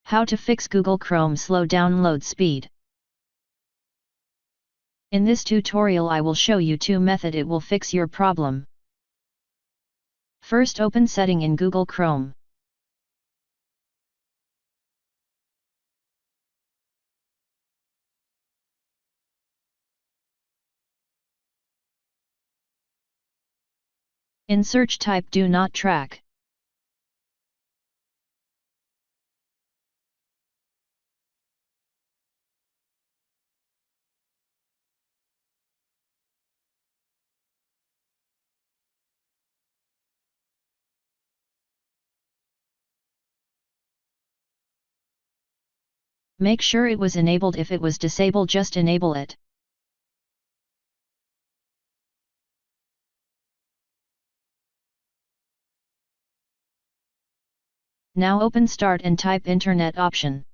How to fix Google Chrome slow download speed. In this tutorial I will show you two methods it will fix your problem. First, open setting in Google Chrome. In search type do not track. Make sure it was enabled. If it was disabled, just enable it. Now open Start and type Internet option.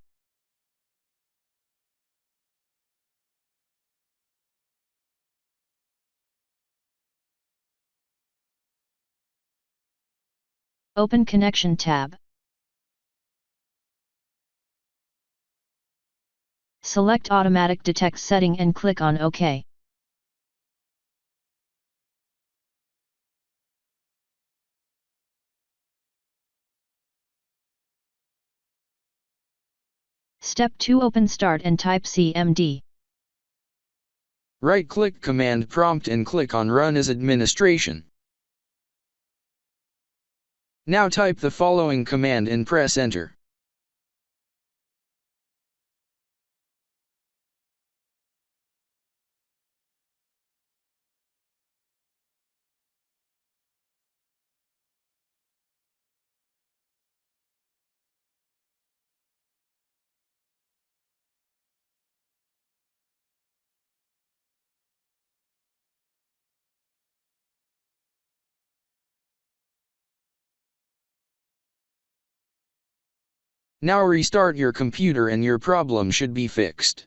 Open Connection tab. Select Automatic Detect setting and click on OK. Step 2, open Start and type CMD. Right-click Command Prompt and click on Run as Administration. Now type the following command and press Enter. Now restart your computer and your problem should be fixed.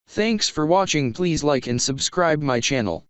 Thanks for watching. Please like and subscribe my channel.